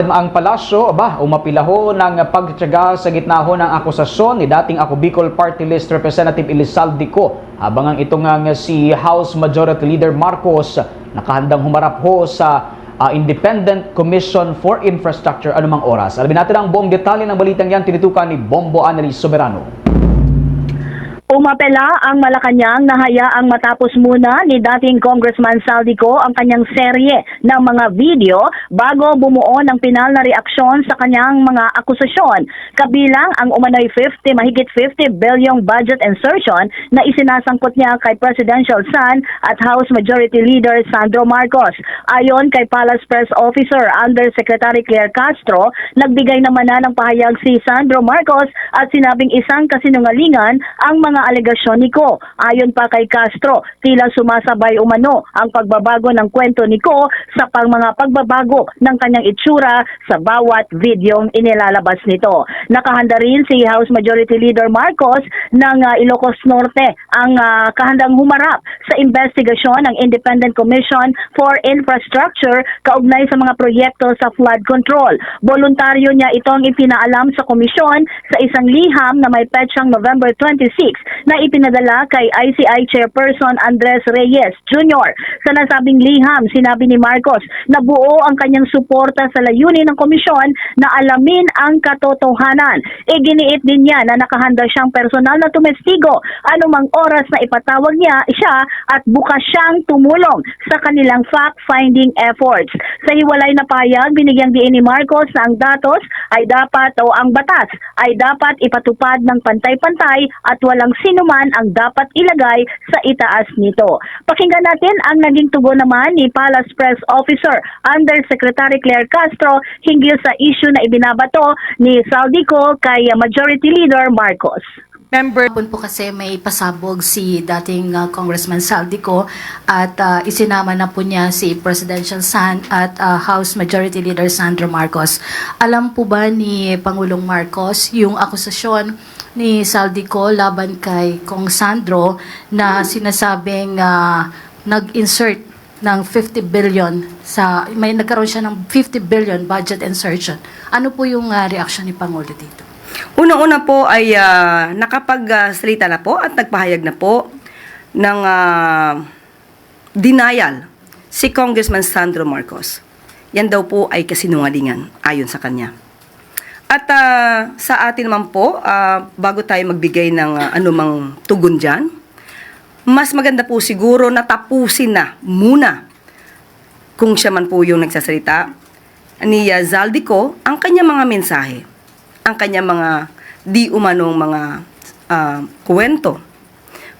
Ang palasyo, umapilaho ng pagtitiyaga sa gitna ho ng akusasyon ni dating Ako Bicol Party List Representative Elizalde Co. Habang ang itong si House Majority Leader Marcos nakahandang humarap ho sa Independent Commission for Infrastructure anumang oras. Alamin natin ang buong detalye ng balitang yan, tinitukan ni Bombo Annalise Soberano. Umapela ang Malacanang na hayaang matapos muna ni dating Congressman Saldi Co ang kanyang serye ng mga video bago bumuo ng pinal na reaksyon sa kanyang mga akusasyon. Kabilang ang umano'y mahigit 50 billion budget insertion na isinasangkot niya kay Presidential Son at House Majority Leader Sandro Marcos. Ayon kay Palace Press Officer Undersecretary Claire Castro, nagbigay naman na ng pahayag si Sandro Marcos at sinabing isang kasinungalingan ang mga alegasyon ni Co. Ayon pa kay Castro, tila sumasabay umano ang pagbabago ng kwento ni Co sa mga pagbabago ng kanyang itsura sa bawat videong inilalabas nito. Nakahanda rin si House Majority Leader Marcos ng Ilocos Norte ang kahandang humarap sa investigasyon ng Independent Commission for Infrastructure kaugnay sa mga proyekto sa flood control. Voluntaryo niya itong ipinaalam sa komisyon sa isang liham na may petsang November 26 na ipinadala kay ICI Chairperson Andres Reyes Jr. Sa nasabing liham, sinabi ni Marcos na buo ang kanyang suporta sa layunin ng komisyon na alamin ang katotohanan. Iginiit din niya na nakahanda siyang personal na tumestigo anumang oras na ipatawag niya siya at bukas siyang tumulong sa kanilang fact-finding efforts. Sa hiwalay na payag, binigyang diin ni Marcos na ang datos ay dapat o ang batas ay dapat ipatupad ng pantay-pantay at walang sinuman ang dapat ilagay sa itaas nito. Pakinggan natin ang naging tugon naman ni Palace Press Officer Undersecretary Claire Castro hinggil sa issue na ibinabato ni Saldi Co kay Majority Leader Marcos. Hapon po kasi may pasabog si dating Congressman Saldi Co at isinama na po niya si Presidential Son at House Majority Leader Sandro Marcos. Alam po ba ni Pangulong Marcos yung akusasyon ni Saldi Co laban kay Kong Sandro na sinasabing nag-insert ng 50 billion may nagkaroon siya ng 50 billion budget insertion. Ano po yung reaction ni Pangulo dito? Unang-una po ay nakapagsalita na po at nagpahayag na po ng denial si Congressman Sandro Marcos. Yan daw po ay kasinungalingan ayon sa kanya. At sa atin naman po, bago tayo magbigay ng anumang tugon dyan, mas maganda po siguro na tapusin na muna kung siya man po yung nagsasalita ni Zaldi Co ang kanyang mga mensahe, ang kanyang mga di umanong mga kwento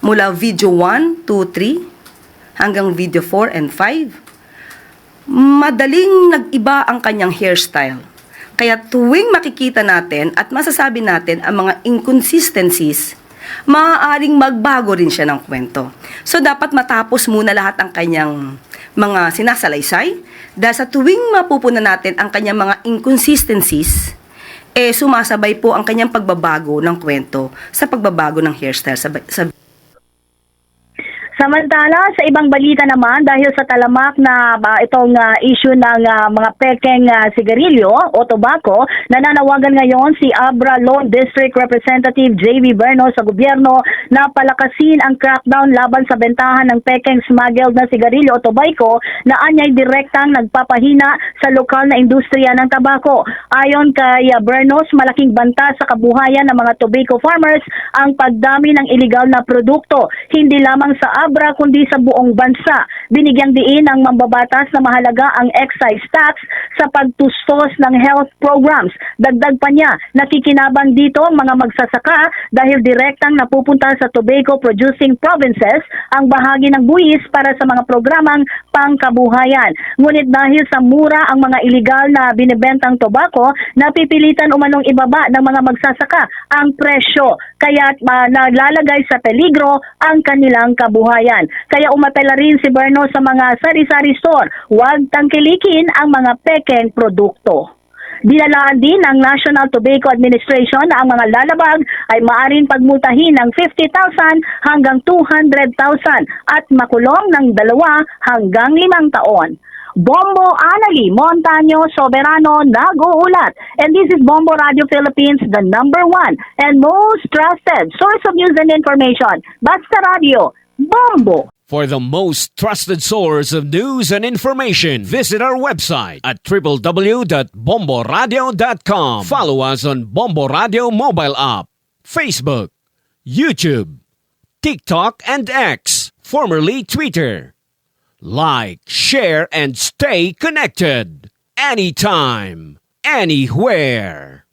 mula video 1, 2, 3 hanggang video 4 and 5. Madaling nag-iba ang kanyang hairstyle. Kaya tuwing makikita natin at masasabi natin ang mga inconsistencies, maaaring magbago rin siya ng kwento. So dapat matapos muna lahat ang kanyang mga sinasalaysay dahil sa tuwing mapupunan natin ang kanyang mga inconsistencies, sumasabay po ang kanyang pagbabago ng kwento sa pagbabago ng hairstyle sa Samantala, sa ibang balita naman, dahil sa talamak na itong issue ng mga pekeng sigarilyo o tobacco, nananawagan ngayon si Abra Lone District Representative J.V. Berno sa gobyerno na palakasin ang crackdown laban sa bentahan ng pekeng smuggled na sigarilyo o tobacco na anyay direktang nagpapahina sa lokal na industriya ng tabako. Ayon kay Bernos, malaking banta sa kabuhayan ng mga tobacco farmers ang pagdami ng iligal na produkto, hindi lamang sa Abra kundi sa buong bansa. Binigyang diin ng mambabatas na mahalaga ang excise tax sa pagtustos ng health programs. Dagdag pa niya, nakikinabang dito ang mga magsasaka dahil direktang napupunta sa tobacco producing provinces ang bahagi ng buwis para sa mga programang pangkabuhayan. Ngunit dahil sa mura ang mga iligal na binibentang tobacco, napipilitan umanong ibaba ng mga magsasaka ang presyo, kaya nalalagay sa peligro ang kanilang kabuhayan. Kaya umapela rin si Berno sa mga sari-sari store, huwag tangkilikin ang mga pekeng produkto. Dinalaan din ng National Tobacco Administration na ang mga lalabag ay maaaring pagmultahin ng 50,000 hanggang 200,000 at makulong ng 2 hanggang 5 taon. Bombo Anali Montaño Soberano nag-uulat. And this is Bombo Radio Philippines, the number one and most trusted source of news and information. Basta Radio, Bombo! For the most trusted source of news and information, visit our website at www.bomboradio.com. Follow us on Bombo Radio mobile app, Facebook, YouTube, TikTok, and X, formerly Twitter. Like, share, and stay connected. Anytime, anywhere.